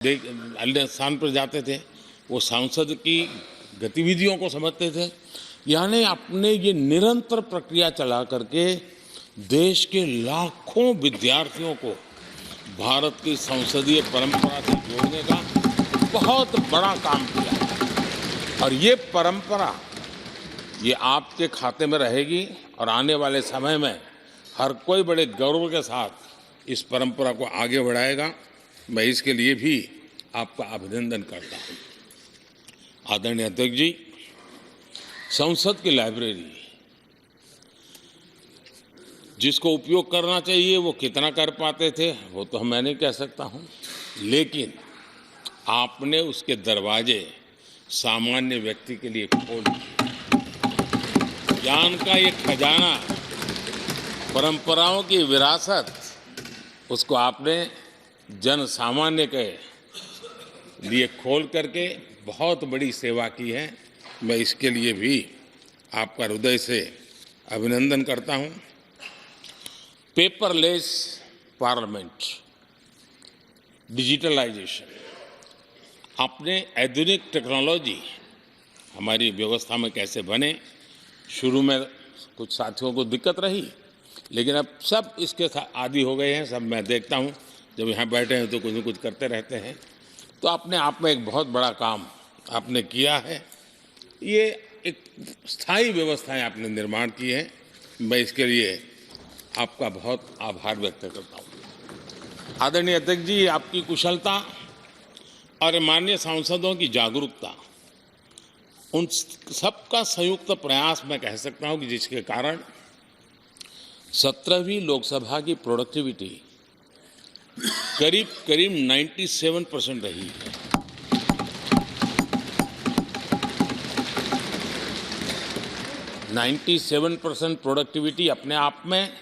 अन्य स्थान पर जाते थे, वो सांसद की गतिविधियों को समझते थे। यानी अपने ये निरंतर प्रक्रिया चला करके देश के लाखों विद्यार्थियों को भारत की संसदीय परंपरा से जोड़ने का बहुत बड़ा काम किया। और ये परंपरा ये आपके खाते में रहेगी और आने वाले समय में हर कोई बड़े गौरव के साथ इस परंपरा को आगे बढ़ाएगा। मैं इसके लिए भी आपका अभिनंदन करता हूं। आदरणीय अध्यक्ष जी, संसद की लाइब्रेरी जिसको उपयोग करना चाहिए वो कितना कर पाते थे वो तो मैं नहीं कह सकता हूं, लेकिन आपने उसके दरवाजे सामान्य व्यक्ति के लिए खोल दिए। ज्ञान का ये खजाना, परंपराओं की विरासत, उसको आपने जन सामान्य के लिए खोल करके बहुत बड़ी सेवा की है। मैं इसके लिए भी आपका हृदय से अभिनंदन करता हूं। पेपरलेस पार्लियामेंट, डिजिटलाइजेशन, आपने आधुनिक टेक्नोलॉजी हमारी व्यवस्था में कैसे बने। शुरू में कुछ साथियों को दिक्कत रही, लेकिन अब सब इसके आदी हो गए हैं। सब मैं देखता हूं, जब यहाँ बैठे हैं तो कुछ न कुछ करते रहते हैं। तो अपने आप में एक बहुत बड़ा काम आपने किया है। ये एक स्थायी व्यवस्थाएं आपने निर्माण की है। मैं इसके लिए आपका बहुत आभार व्यक्त करता हूँ। आदरणीय अध्यक्ष जी, आपकी कुशलता और माननीय सांसदों की जागरूकता, उन सबका संयुक्त प्रयास मैं कह सकता हूँ कि जिसके कारण 17वीं लोकसभा की प्रोडक्टिविटी करीब 97% रही है। 97% प्रोडक्टिविटी अपने आप में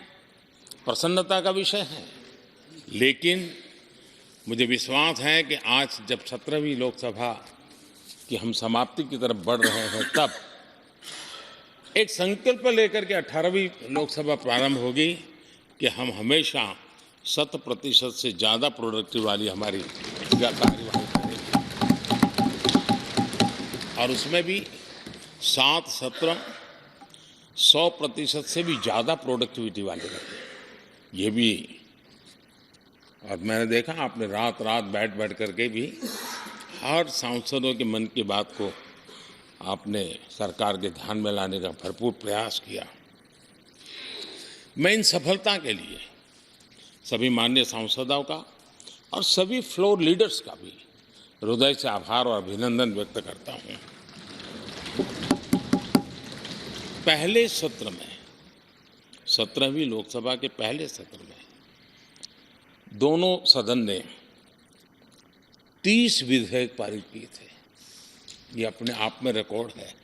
प्रसन्नता का विषय है, लेकिन मुझे विश्वास है कि आज जब 17वीं लोकसभा की हम समाप्ति की तरफ बढ़ रहे हैं, तब एक संकल्प लेकर के 18वीं लोकसभा प्रारंभ होगी कि हम हमेशा 100% से ज़्यादा प्रोडक्टिव वाली हमारी कार्यवाही करेंगे, और उसमें भी 7 सत्र 100% से भी ज़्यादा प्रोडक्टिविटी वाले रहेंगे। ये भी, और मैंने देखा आपने रात रात बैठ करके भी हर सांसदों के मन की बात को आपने सरकार के ध्यान में लाने का भरपूर प्रयास किया। मैं इन सफलता के लिए सभी माननीय सांसदों का और सभी फ्लोर लीडर्स का भी हृदय से आभार और अभिनंदन व्यक्त करता हूं। पहले सत्र में, 17वीं लोकसभा के पहले सत्र में दोनों सदन ने 30 विधेयक पारित किए थे। ये अपने आप में रिकॉर्ड है।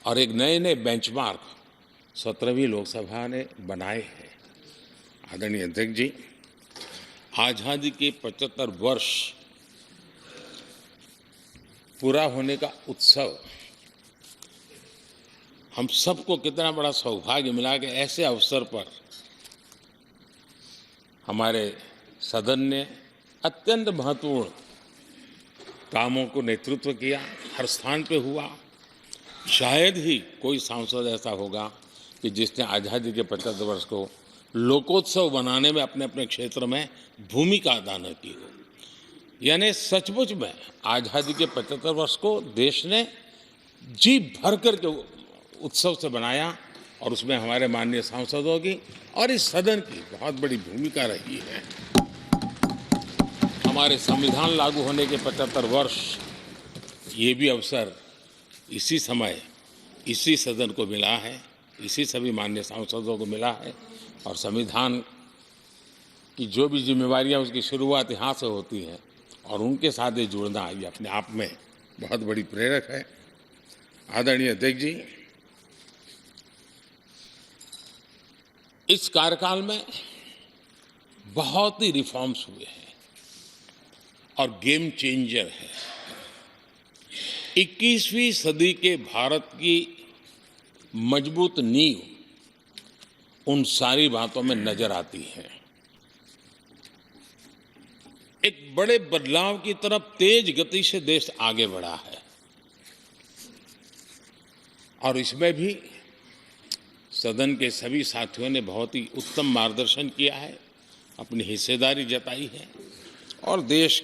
और एक नए बेंचमार्क 17वीं लोकसभा ने बनाए हैं। आदरणीय अध्यक्ष जी, आज़ादी के 75 वर्ष पूरा होने का उत्सव, हम सबको कितना बड़ा सौभाग्य मिला कि ऐसे अवसर पर हमारे सदन ने अत्यंत महत्वपूर्ण कामों को नेतृत्व किया। हर स्थान पे हुआ। शायद ही कोई सांसद ऐसा होगा कि जिसने आज़ादी के 75 वर्ष को लोकोत्सव बनाने में अपने अपने क्षेत्र में भूमिका अदा न की हो। यानी सचमुच में आज़ादी के 75 वर्ष को देश ने जी भर करके उत्सव से बनाया, और उसमें हमारे माननीय सांसदों की और इस सदन की बहुत बड़ी भूमिका रही है। हमारे संविधान लागू होने के 75 वर्ष, ये भी अवसर इसी समय इसी सदन को मिला है, इसी सभी माननीय सांसदों को मिला है। और संविधान की जो भी जिम्मेवारियां, उसकी शुरुआत यहाँ से होती है, और उनके साथ ये जुड़ना ये अपने आप में बहुत बड़ी प्रेरक है। आदरणीय अध्यक्ष जी, इस कार्यकाल में बहुत ही रिफॉर्म्स हुए हैं और गेम चेंजर है। 21वीं सदी के भारत की मजबूत नींव उन सारी बातों में नजर आती हैं। एक बड़े बदलाव की तरफ तेज गति से देश आगे बढ़ा है और इसमें भी सदन के सभी साथियों ने बहुत ही उत्तम मार्गदर्शन किया है, अपनी हिस्सेदारी जताई है और देश,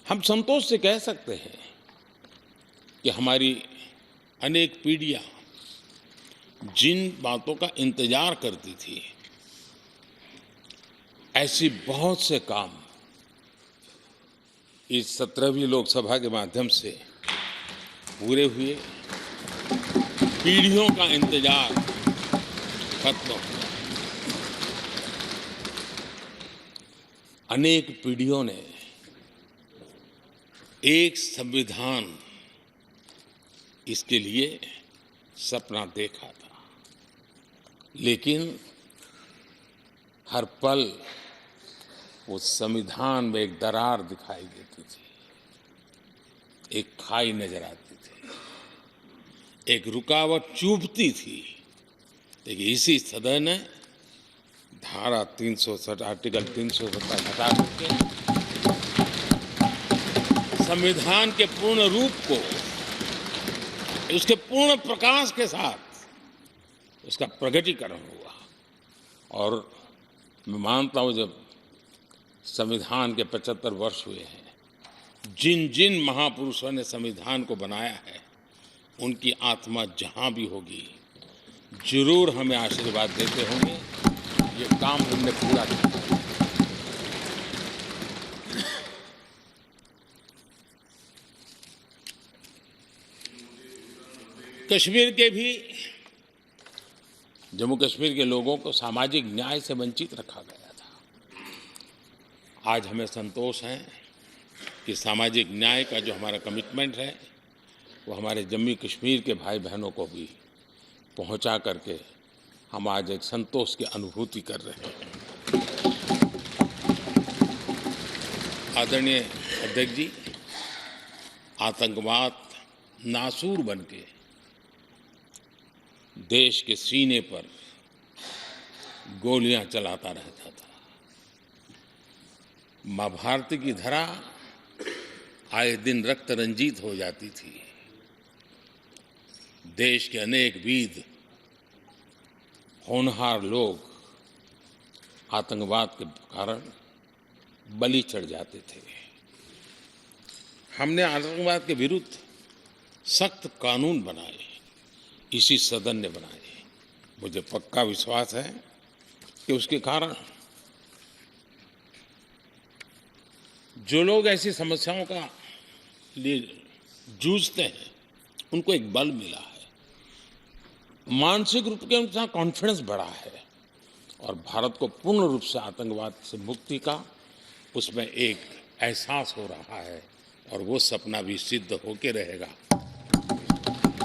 हम संतोष से कह सकते हैं कि हमारी अनेक पीढ़ियां जिन बातों का इंतजार करती थी, ऐसी बहुत से काम इस 17वीं लोकसभा के माध्यम से पूरे हुए। पीढ़ियों का इंतजार खत्म हो गया। अनेक पीढ़ियों ने एक संविधान, इसके लिए सपना देखा था, लेकिन हर पल उस संविधान में एक दरार दिखाई देती थी, एक खाई नजर आती थी, एक रुकावट चुभती थी। लेकिन इसी सदन ने धारा 360 आर्टिकल 370 हटा करके संविधान के पूर्ण रूप को, उसके पूर्ण प्रकाश के साथ उसका प्रकटीकरण हुआ। और मैं मानता हूं, जब संविधान के 75 वर्ष हुए हैं, जिन जिन महापुरुषों ने संविधान को बनाया है, उनकी आत्मा जहां भी होगी, जरूर हमें आशीर्वाद देते होंगे, ये काम हमने पूरा किया। कश्मीर के भी, जम्मू कश्मीर के लोगों को सामाजिक न्याय से वंचित रखा गया था। आज हमें संतोष है कि सामाजिक न्याय का जो हमारा कमिटमेंट है, वो हमारे जम्मू कश्मीर के भाई बहनों को भी पहुंचा करके हम आज एक संतोष की अनुभूति कर रहे हैं। आदरणीय अध्यक्ष जी, आतंकवाद नासूर बनके देश के सीने पर गोलियां चलाता रहता था। मां भारती की धरा आए दिन रक्त रंजित हो जाती थी। देश के अनेक वीर होनहार लोग आतंकवाद के कारण बलि चढ़ जाते थे। हमने आतंकवाद के विरुद्ध सख्त कानून बनाए, इसी सदन ने बनाए। मुझे पक्का विश्वास है कि उसके कारण जो लोग ऐसी समस्याओं का लिए जूझते हैं, उनको एक बल मिला है, मानसिक रूप के उनका कॉन्फिडेंस बढ़ा है और भारत को पूर्ण रूप से आतंकवाद से मुक्ति का उसमें एक एहसास हो रहा है और वो सपना भी सिद्ध होके रहेगा।